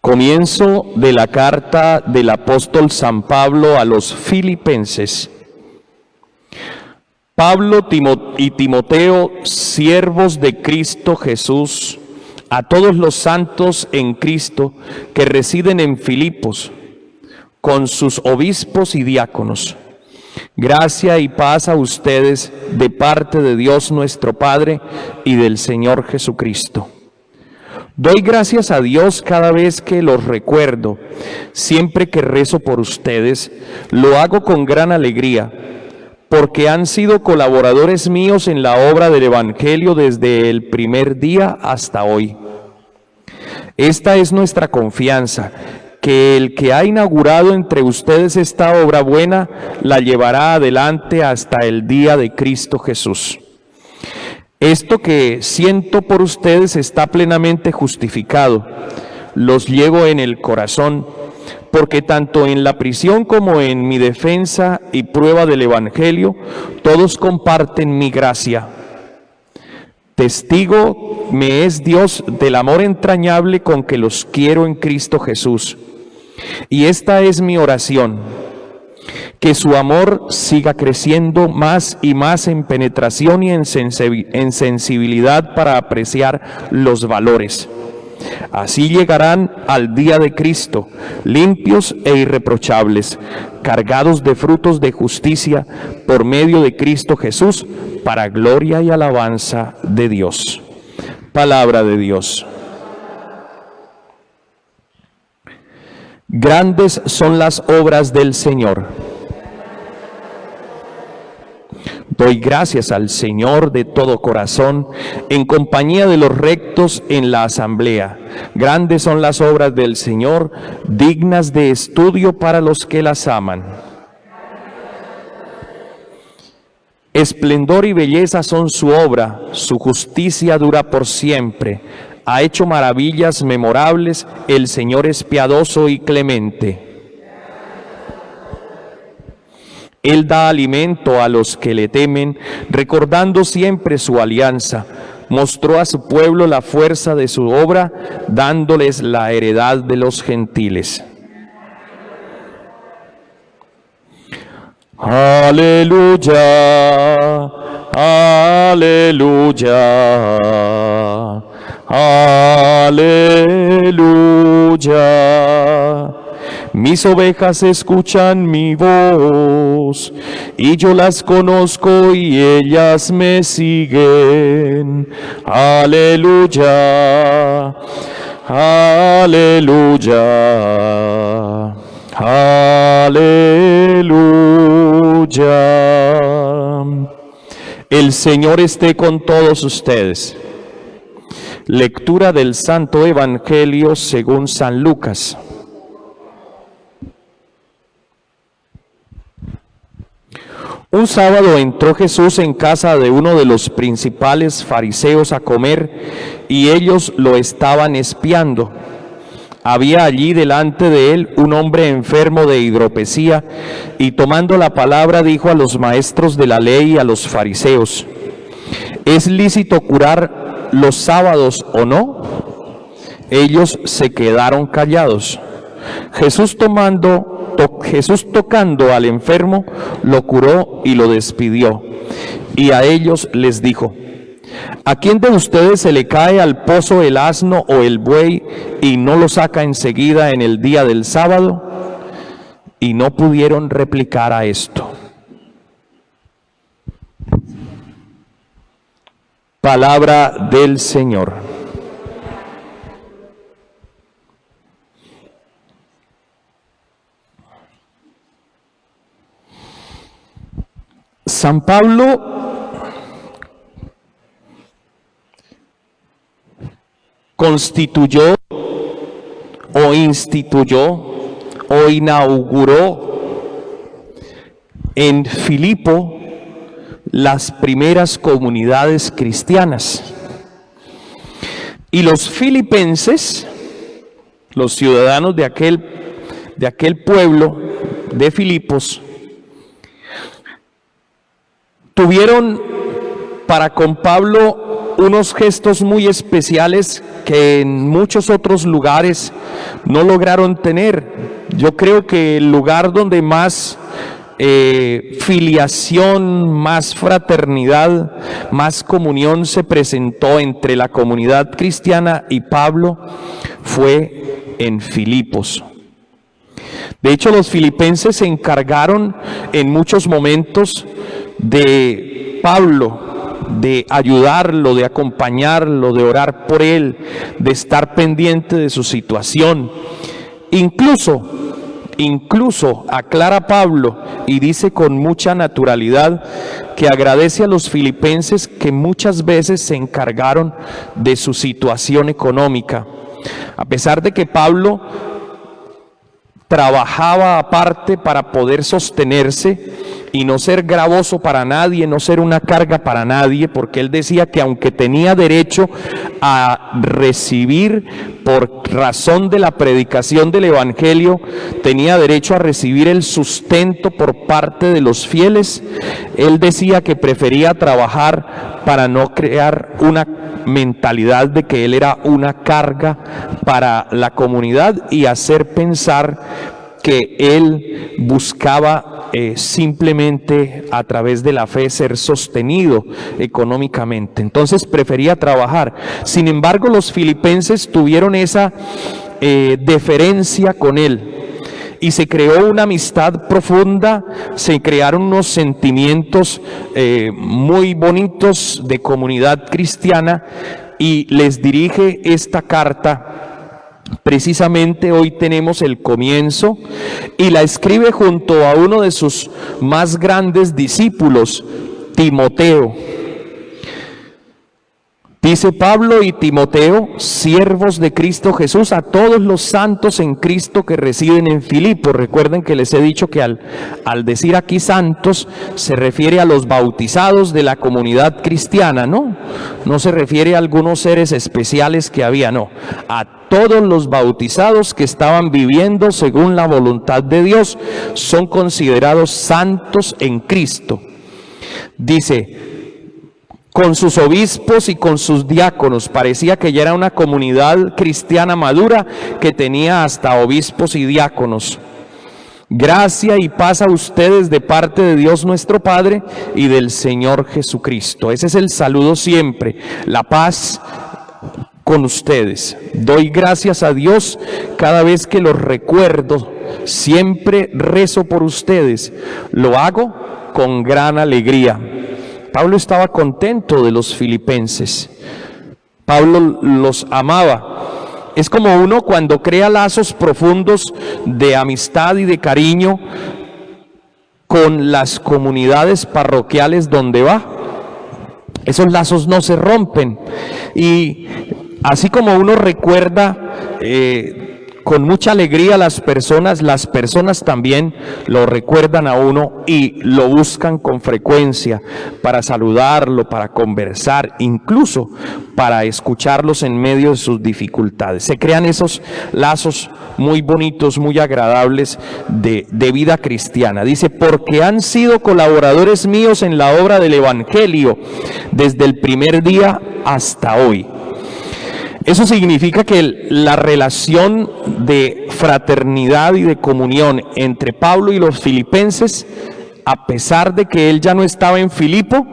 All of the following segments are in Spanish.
Comienzo de la carta del apóstol San Pablo a los Filipenses. Pablo y Timoteo, siervos de Cristo Jesús, a todos los santos en Cristo que residen en Filipos, con sus obispos y diáconos. Gracia y paz a ustedes de parte de Dios nuestro Padre y del Señor Jesucristo. Doy gracias a Dios cada vez que los recuerdo. Siempre que rezo por ustedes, lo hago con gran alegría, porque han sido colaboradores míos en la obra del Evangelio desde el primer día hasta hoy. Esta es nuestra confianza, que el que ha inaugurado entre ustedes esta obra buena, la llevará adelante hasta el día de Cristo Jesús. Esto que siento por ustedes está plenamente justificado. Los llevo en el corazón, porque tanto en la prisión como en mi defensa y prueba del Evangelio, todos comparten mi gracia. Testigo me es Dios del amor entrañable con que los quiero en Cristo Jesús. Y esta es mi oración: que su amor siga creciendo más y más en penetración y en sensibilidad para apreciar los valores. Así llegarán al día de Cristo, limpios e irreprochables, cargados de frutos de justicia por medio de Cristo Jesús, para gloria y alabanza de Dios. Palabra de Dios. Grandes son las obras del Señor. Doy gracias al Señor de todo corazón, en compañía de los rectos en la asamblea. Grandes son las obras del Señor, dignas de estudio para los que las aman. Esplendor y belleza son su obra, su justicia dura por siempre. Ha hecho maravillas memorables, el Señor es piadoso y clemente. Él da alimento a los que le temen, recordando siempre su alianza. Mostró a su pueblo la fuerza de su obra, dándoles la heredad de los gentiles. Aleluya, aleluya, aleluya. Mis ovejas escuchan mi voz, y yo las conozco y ellas me siguen. Aleluya, aleluya, aleluya. El Señor esté con todos ustedes. Lectura del Santo Evangelio según San Lucas. Un sábado entró Jesús en casa de uno de los principales fariseos a comer, y ellos lo estaban espiando. Había allí delante de él un hombre enfermo de hidropesía, y tomando la palabra dijo a los maestros de la ley y a los fariseos: ¿Es lícito curar los sábados o no? Ellos se quedaron callados. Jesús tocando al enfermo, lo curó y lo despidió. Y a ellos les dijo: ¿A quién de ustedes se le cae al pozo el asno o el buey y no lo saca enseguida en el día del sábado? Y no pudieron replicar a esto. Palabra del Señor. San Pablo constituyó o instituyó o inauguró en Filipo las primeras comunidades cristianas. Y los filipenses, los ciudadanos de aquel pueblo de Filipos, tuvieron para con Pablo unos gestos muy especiales que en muchos otros lugares no lograron tener. Yo creo que el lugar donde más filiación, más fraternidad, más comunión se presentó entre la comunidad cristiana y Pablo fue en Filipos. De hecho, los filipenses se encargaron en muchos momentos de Pablo, de ayudarlo, de acompañarlo, de orar por él, de estar pendiente de su situación. Incluso aclara Pablo y dice con mucha naturalidad que agradece a los filipenses que muchas veces se encargaron de su situación económica. A pesar de que Pablo trabajaba aparte para poder sostenerse y no ser gravoso para nadie, no ser una carga para nadie, porque él decía que aunque tenía derecho a recibir por razón de la predicación del evangelio, tenía derecho a recibir el sustento por parte de los fieles, él decía que prefería trabajar para no crear una mentalidad de que él era una carga para la comunidad y hacer pensar que él buscaba simplemente a través de la fe ser sostenido económicamente. Entonces prefería trabajar. Sin embargo, los filipenses tuvieron esa deferencia con él y se creó una amistad profunda, se crearon unos sentimientos muy bonitos de comunidad cristiana, y les dirige esta carta. Precisamente hoy tenemos el comienzo y la escribe junto a uno de sus más grandes discípulos, Timoteo. Dice Pablo y Timoteo, siervos de Cristo Jesús, a todos los santos en Cristo que residen en Filipos. Recuerden que les he dicho que al decir aquí santos, se refiere a los bautizados de la comunidad cristiana, ¿no? No se refiere a algunos seres especiales que había, no. A todos los bautizados que estaban viviendo según la voluntad de Dios, son considerados santos en Cristo. Dice, con sus obispos y con sus diáconos. Parecía que ya era una comunidad cristiana madura que tenía hasta obispos y diáconos. Gracia y paz a ustedes de parte de Dios nuestro Padre y del Señor Jesucristo. Ese es el saludo siempre, la paz con ustedes. Doy gracias a Dios cada vez que los recuerdo, siempre rezo por ustedes, lo hago con gran alegría. Pablo estaba contento de los filipenses. Pablo los amaba. Es como uno cuando crea lazos profundos de amistad y de cariño con las comunidades parroquiales donde va. Esos lazos no se rompen. Y así como uno recuerda con mucha alegría a las personas también lo recuerdan a uno y lo buscan con frecuencia para saludarlo, para conversar, incluso para escucharlos en medio de sus dificultades. Se crean esos lazos muy bonitos, muy agradables de vida cristiana. Dice, porque han sido colaboradores míos en la obra del evangelio desde el primer día hasta hoy. Eso significa que la relación de fraternidad y de comunión entre Pablo y los filipenses, a pesar de que él ya no estaba en Filipo,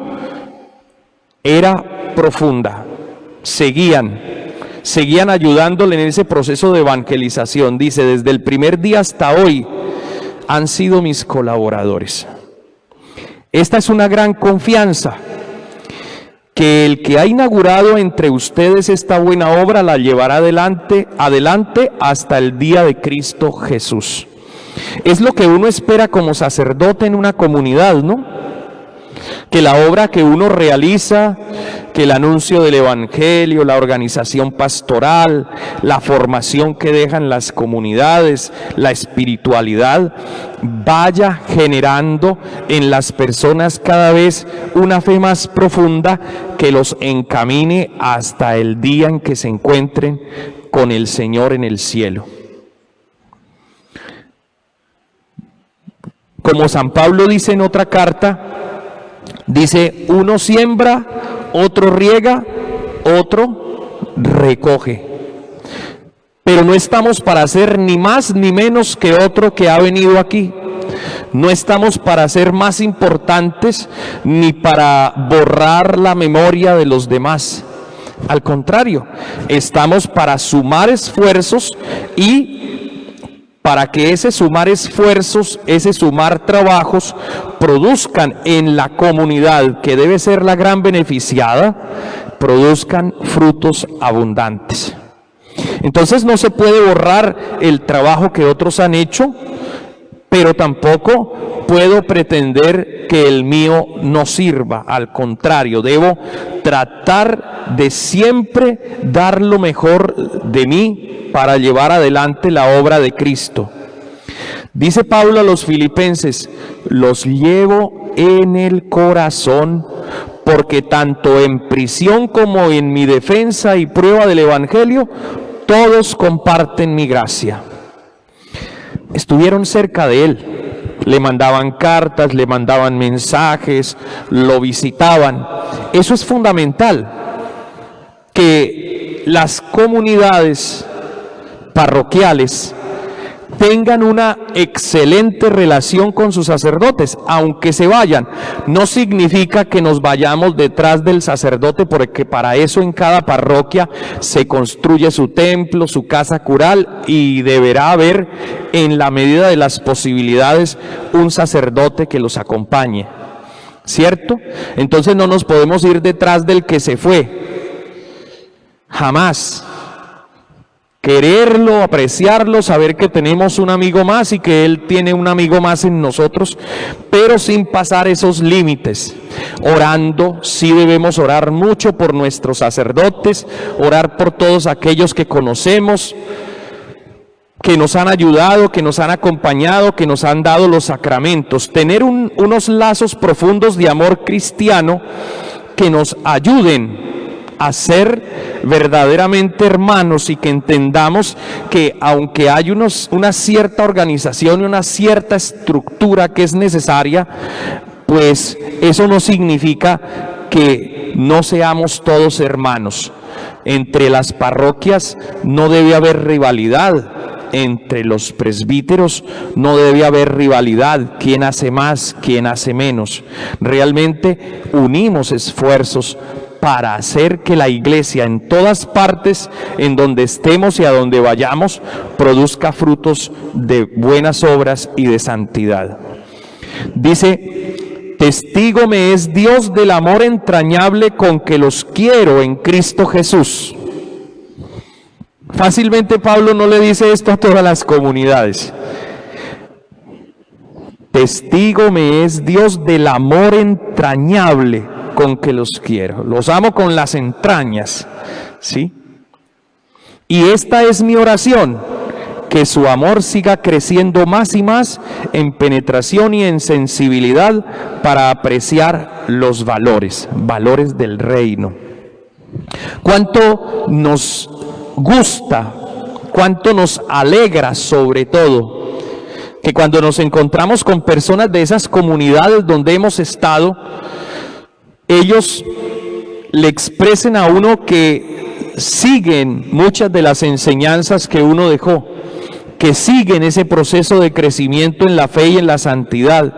era profunda. Seguían ayudándole en ese proceso de evangelización. Dice, desde el primer día hasta hoy han sido mis colaboradores. Esta es una gran confianza, que el que ha inaugurado entre ustedes esta buena obra la llevará adelante hasta el día de Cristo Jesús. Es lo que uno espera como sacerdote en una comunidad, ¿no? Que la obra que uno realiza, que el anuncio del evangelio, la organización pastoral, la formación que dejan las comunidades, la espiritualidad, vaya generando en las personas cada vez una fe más profunda que los encamine hasta el día en que se encuentren con el Señor en el cielo. Como San Pablo dice en otra carta, dice, uno siembra, otro riega, otro recoge. Pero no estamos para ser ni más ni menos que otro que ha venido aquí. No estamos para ser más importantes ni para borrar la memoria de los demás. Al contrario, estamos para sumar esfuerzos y para que ese sumar esfuerzos, ese sumar trabajos produzcan en la comunidad, que debe ser la gran beneficiada, produzcan frutos abundantes. Entonces no se puede borrar el trabajo que otros han hecho, pero tampoco puedo pretender que el mío no sirva. Al contrario, debo tratar de siempre dar lo mejor de mí para llevar adelante la obra de Cristo. Dice Pablo a los filipenses: los llevo en el corazón, porque tanto en prisión como en mi defensa y prueba del Evangelio, todos comparten mi gracia. Estuvieron cerca de él, le mandaban cartas, le mandaban mensajes, lo visitaban. Eso es fundamental, que las comunidades parroquiales tengan una excelente relación con sus sacerdotes, aunque se vayan. No significa que nos vayamos detrás del sacerdote, porque para eso en cada parroquia se construye su templo, su casa cural, y deberá haber, en la medida de las posibilidades, un sacerdote que los acompañe, ¿cierto? Entonces no nos podemos ir detrás del que se fue, jamás. Quererlo, apreciarlo, saber que tenemos un amigo más y que él tiene un amigo más en nosotros, pero sin pasar esos límites. Orando, sí debemos orar mucho por nuestros sacerdotes, orar por todos aquellos que conocemos, que nos han ayudado, que nos han acompañado, que nos han dado los sacramentos. Tener unos lazos profundos de amor cristiano que nos ayuden a ser verdaderamente hermanos, y que entendamos que aunque hay una cierta organización y una cierta estructura que es necesaria, pues eso no significa que no seamos todos hermanos. Entre las parroquias no debe haber rivalidad, entre los presbíteros no debe haber rivalidad, quién hace más, quién hace menos. Realmente unimos esfuerzos para hacer que la iglesia en todas partes, en donde estemos y a donde vayamos, produzca frutos de buenas obras y de santidad. Dice: testigo me es Dios del amor entrañable con que los quiero en Cristo Jesús. Fácilmente Pablo no le dice esto a todas las comunidades. Testigo me es Dios del amor entrañable con que los quiero. Los amo con las entrañas, ¿sí? Y esta es mi oración, que su amor siga creciendo más y más en penetración y en sensibilidad para apreciar los valores del reino. Cuánto nos gusta, cuánto nos alegra, sobre todo, que cuando nos encontramos con personas de esas comunidades donde hemos estado, ellos le expresen a uno que siguen muchas de las enseñanzas que uno dejó, que siguen ese proceso de crecimiento en la fe y en la santidad,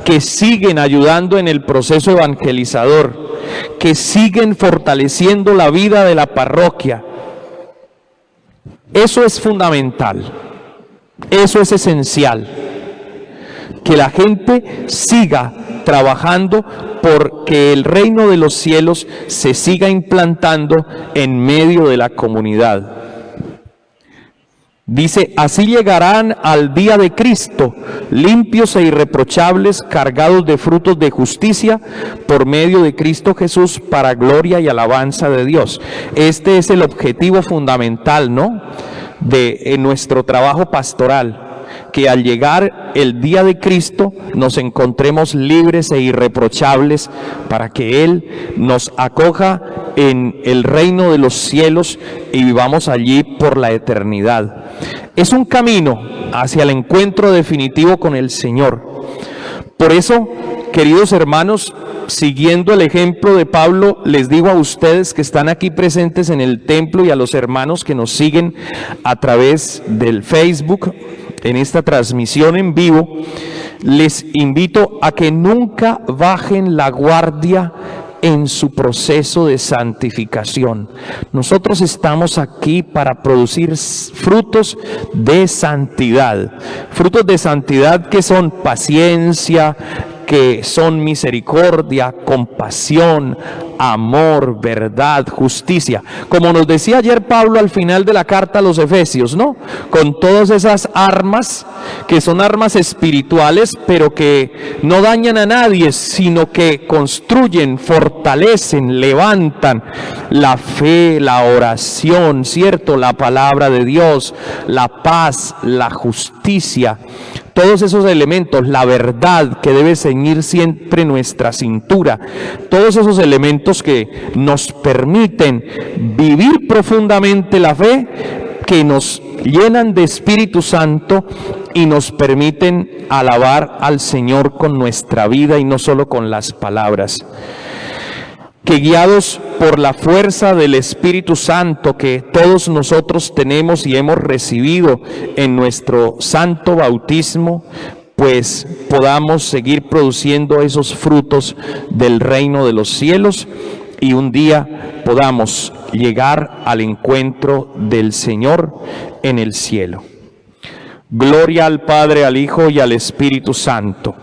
que siguen ayudando en el proceso evangelizador, que siguen fortaleciendo la vida de la parroquia. Eso es fundamental, eso es esencial, que la gente siga trabajando porque el reino de los cielos se siga implantando en medio de la comunidad. Dice: así llegarán al día de Cristo, limpios e irreprochables, cargados de frutos de justicia, por medio de Cristo Jesús, para gloria y alabanza de Dios. Este es el objetivo fundamental, ¿no?, de nuestro trabajo pastoral. Que al llegar el día de Cristo nos encontremos libres e irreprochables, para que Él nos acoja en el reino de los cielos y vivamos allí por la eternidad. Es un camino hacia el encuentro definitivo con el Señor. Por eso, queridos hermanos, siguiendo el ejemplo de Pablo, les digo a ustedes que están aquí presentes en el templo y a los hermanos que nos siguen a través del Facebook, en esta transmisión en vivo, les invito a que nunca bajen la guardia en su proceso de santificación. Nosotros estamos aquí para producir frutos de santidad que son paciencia, que son misericordia, compasión, amor, verdad, justicia. Como nos decía ayer Pablo al final de la carta a los Efesios, ¿no? Con todas esas armas, que son armas espirituales, pero que no dañan a nadie, sino que construyen, fortalecen, levantan la fe, la oración, ¿cierto? La palabra de Dios, la paz, la justicia. Todos esos elementos, la verdad que debe ceñir siempre nuestra cintura, todos esos elementos que nos permiten vivir profundamente la fe, que nos llenan de Espíritu Santo y nos permiten alabar al Señor con nuestra vida y no solo con las palabras. Que guiados por la fuerza del Espíritu Santo que todos nosotros tenemos y hemos recibido en nuestro santo bautismo, pues podamos seguir produciendo esos frutos del reino de los cielos y un día podamos llegar al encuentro del Señor en el cielo. Gloria al Padre, al Hijo y al Espíritu Santo,